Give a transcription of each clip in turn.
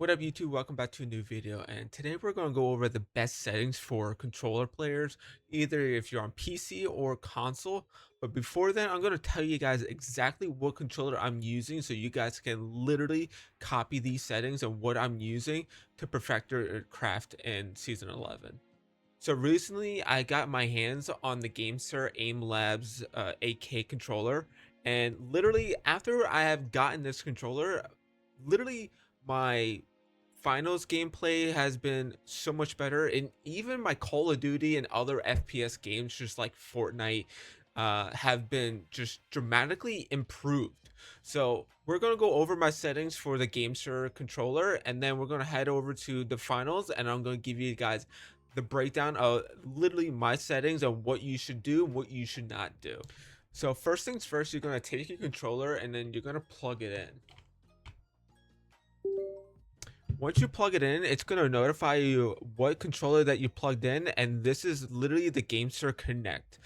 What up YouTube? Welcome back to a new video, and today we're going to go over the best settings for controller players, either if you're on PC or console. But before that, I'm going to tell you guys exactly what controller I'm using so you guys can literally copy these settings and what I'm using to perfect your craft in Season 11. So recently I got my hands on the GameSir Aim Labs 8K controller, and literally after I have gotten this controller, literally my finals gameplay has been so much better, and even my Call of Duty and other FPS games just like Fortnite have been just dramatically improved. So we're going to go over my settings for the GameSir controller, and then we're going to head over to the finals, and I'm going to give you guys the breakdown of literally my settings and what you should do and what you should not do. So first things first, you're going to take your controller and then you're going to plug it in. Once you plug it in, it's going to notify you what controller that you plugged in, and this is literally the GameSir Connect.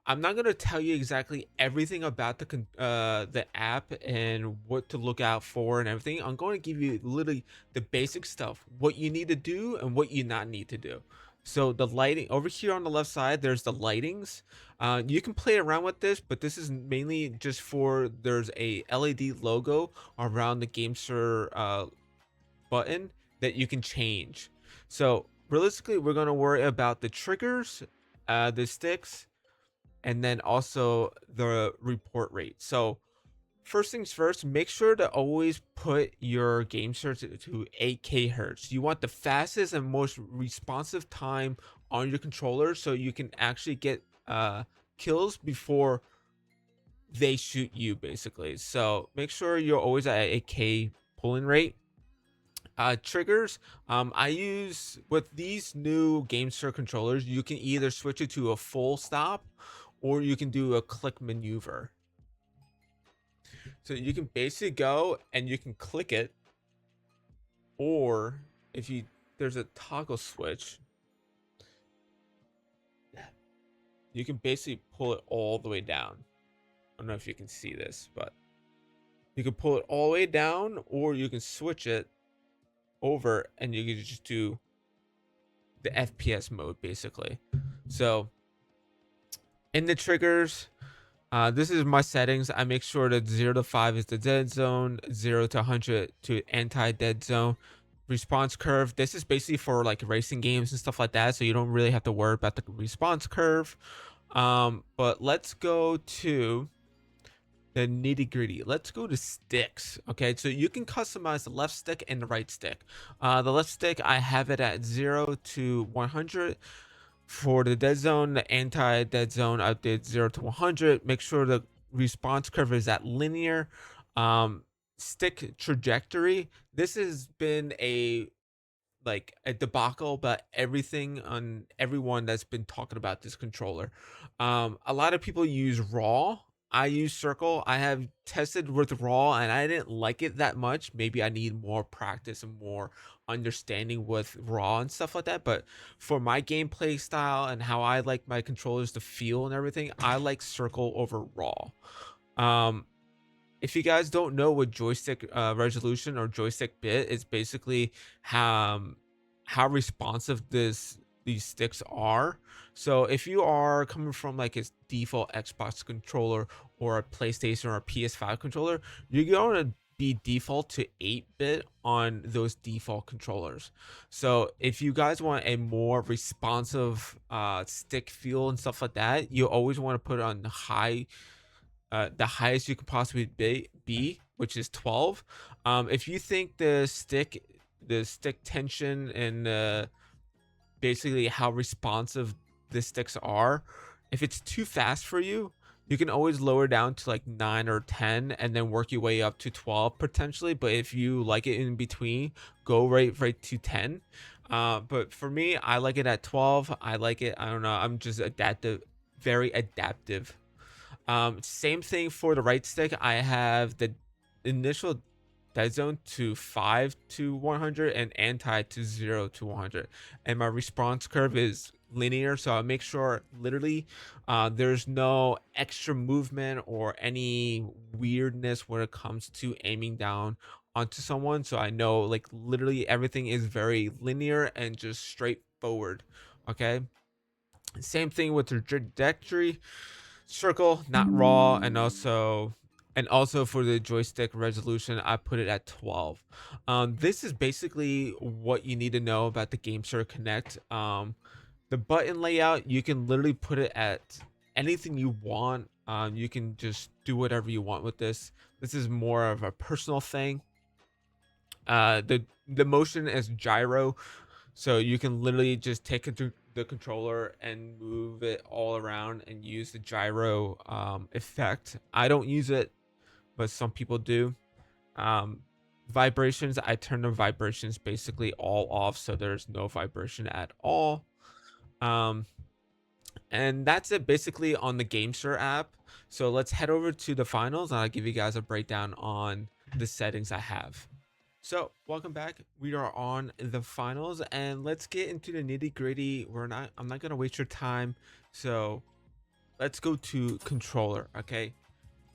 I'm not going to tell you exactly everything about the app and what to look out for and everything. I'm going to give you literally the basic stuff, what you need to do and what you not need to do. So the lighting over here on the left side, there's the lightings. You can play around with this, but this is mainly just for there's a LED logo around the GameSir button that you can change. So realistically, we're going to worry about the triggers, the sticks, and then also the report rate. So first things first, make sure to always put your game search to 8K hertz. You want the fastest and most responsive time on your controller so you can actually get kills before they shoot you, basically. So make sure you're always at 8K pulling rate. Triggers, I use with these new GameSir controllers, you can either switch it to a full stop or you can do a click maneuver. So you can basically go and you can click it, or if you there's a toggle switch, you can basically pull it all the way down. I don't know if you can see this, but you can pull it all the way down, or you can switch it over and you can just do the FPS mode, basically. So in the triggers, this is my settings. I make sure that 0 to 5 is the dead zone, 0 to 100 to anti-dead zone. Response curve, this is basically for like racing games and stuff like that, so you don't really have to worry about the response curve. But let's go to the nitty gritty. Let's go to sticks. Okay, so you can customize the left stick and the right stick. The left stick, I have it at 0 to 100. For the dead zone, the anti-dead zone, I did 0 to 100. Make sure the response curve is at linear. Stick trajectory, this has been a debacle about everything on everyone that's been talking about this controller. A lot of people use raw. I use circle. I have tested with raw and I didn't like it that much. Maybe I need more practice and more understanding with raw and stuff like that, but for my gameplay style and how I like my controllers to feel and everything, I like circle over raw. um if you guys don't know what joystick resolution or joystick bit is, basically how responsive these sticks are. So if you are coming from like a default Xbox controller or a PlayStation or a PS5 controller, you're going to be default to 8-bit on those default controllers. So if you guys want a more responsive stick feel and stuff like that, you always want to put it on the highest you could possibly be, which is 12. If you think the stick tension and basically how responsive the sticks are, if it's too fast for you, you can always lower down to like 9 or 10 and then work your way up to 12 potentially. But if you like it in between, go right to 10. But for me, I like it at 12. I like it, I don't know, I'm just adaptive, very adaptive. Same thing for the right stick. I have the initial dead zone to 5 to 100 and anti to 0 to 100, and my response curve is linear, so I make sure literally there's no extra movement or any weirdness when it comes to aiming down onto someone, so I know like literally everything is very linear and just straightforward. Okay, same thing with the trajectory. Circle, not raw, and also for the joystick resolution, I put it at 12. This is basically what you need to know about the GameSir Connect. The button layout, you can literally put it at anything you want. You can just do whatever you want with this. This is more of a personal thing. The motion is gyro, so you can literally just take it to the controller and move it all around and use the gyro effect. I don't use it, but some people do. Um, Vibrations, I turn the vibrations basically all off, so there's no vibration at all. Um, and that's it basically on the GameSir app. So let's head over to the finals and I'll give you guys a breakdown on the settings I have. So welcome back. We are on the finals and let's get into the nitty gritty. I'm not gonna waste your time. So let's go to controller. Okay.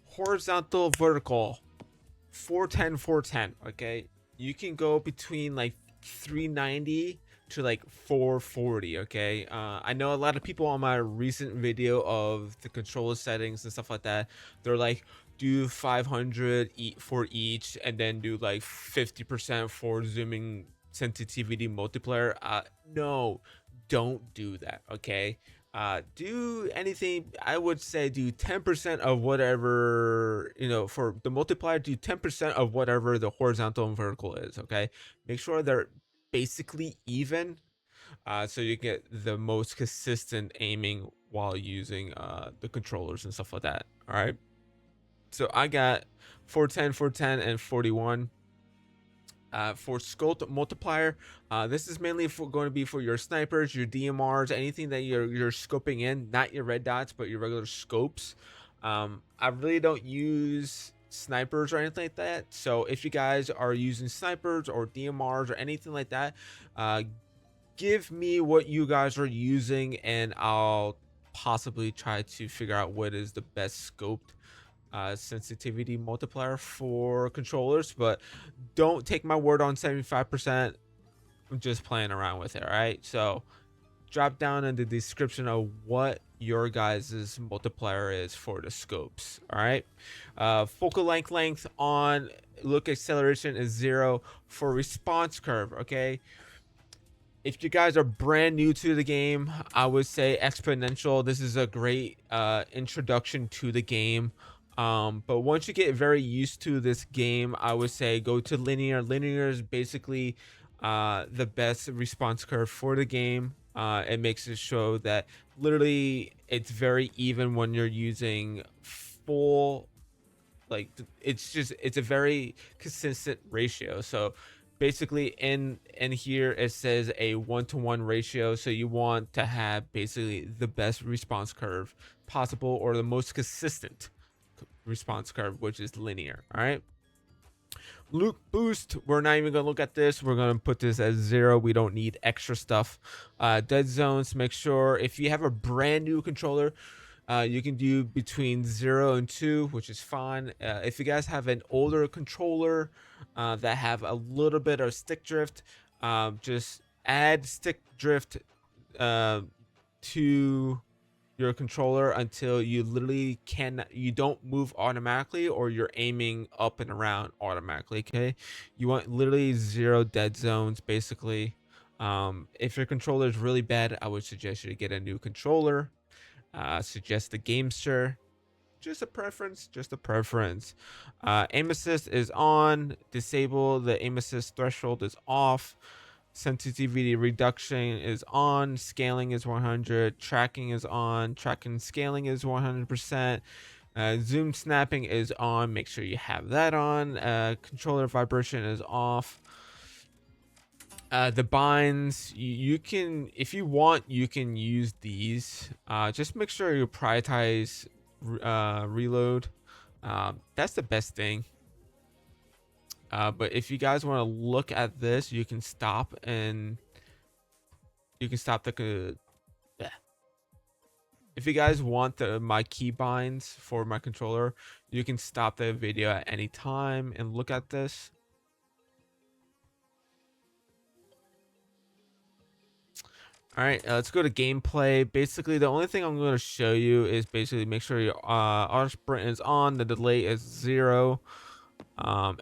Horizontal, vertical, 410, 410. Okay. You can go between like 390 to like 440. Okay. I know a lot of people on my recent video of the controller settings and stuff like that, they're like, do 500 for each and then do like 50% for zooming sensitivity multiplier. No, don't do that. Okay. Do anything, I would say do 10% of whatever, for the multiplier, do 10% of whatever the horizontal and vertical is. Okay, make sure they're basically even, so you get the most consistent aiming while using the controllers and stuff like that. All right, so I got 410, 410, and 41. For scope multiplier, this is mainly going to be for your snipers, your DMRs, anything that you're scoping in, not your red dots, but your regular scopes. I really don't use snipers or anything like that. So if you guys are using snipers or DMRs or anything like that, give me what you guys are using, and I'll possibly try to figure out what is the best scoped sensitivity multiplier for controllers. But don't take my word on 75%. I'm just playing around with it. All right, so drop down in the description of what your guys's multiplier is for the scopes. All right, focal length on look acceleration is 0. For response curve, okay, if you guys are brand new to the game, I would say exponential. This is a great introduction to the game. But once you get very used to this game, I would say go to linear. Linear is basically the best response curve for the game. It makes it show that literally it's very even when you're using full, like it's a very consistent ratio. So basically in here it says a 1-to-1 ratio, so you want to have basically the best response curve possible, or the most consistent response curve, which is linear. All right, Luke boost, we're not even gonna look at this. We're gonna put this as 0. We don't need extra stuff. Dead zones, make sure if you have a brand new controller, you can do between 0 and 2, which is fine. If you guys have an older controller that have a little bit of stick drift, just add stick drift to your controller until you don't move automatically, or you're aiming up and around automatically. Okay, you want literally 0 dead zones basically. If your controller is really bad, I would suggest you to get a new controller. Suggest the GameSir. Just a preference, just a preference. Aim assist is on. Disable the aim assist threshold is off. Sensitivity reduction is on. Scaling is 100. Tracking is on. Tracking scaling is 100%. Zoom snapping is on. Make sure you have that on. Controller vibration is off. The binds, you can, if you want, you can use these. Just make sure you prioritize reload. That's the best thing. But if you guys want to look at this, you can stop, and you can stop the if you guys want my key binds for my controller, you can stop the video at any time and look at this. All right, let's go to gameplay. Basically, the only thing I'm going to show you is basically make sure your auto sprint is on, the delay is 0. Um,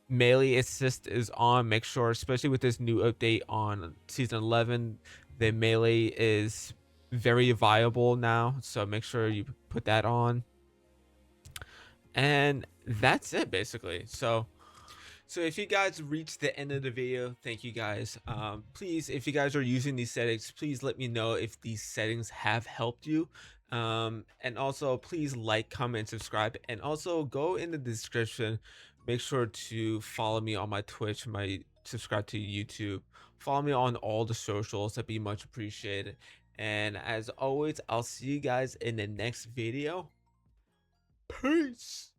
Melee assist is on. Make sure, especially with this new update on season 11, the melee is very viable now. So make sure you put that on. And that's it basically. So if you guys reached the end of the video, thank you guys. Please, if you guys are using these settings, please let me know if these settings have helped you. And also please like, comment, subscribe, and also go in the description. Make sure to follow me on my Twitch, my subscribe to YouTube. Follow me on all the socials. That'd be much appreciated. And as always, I'll see you guys in the next video. Peace.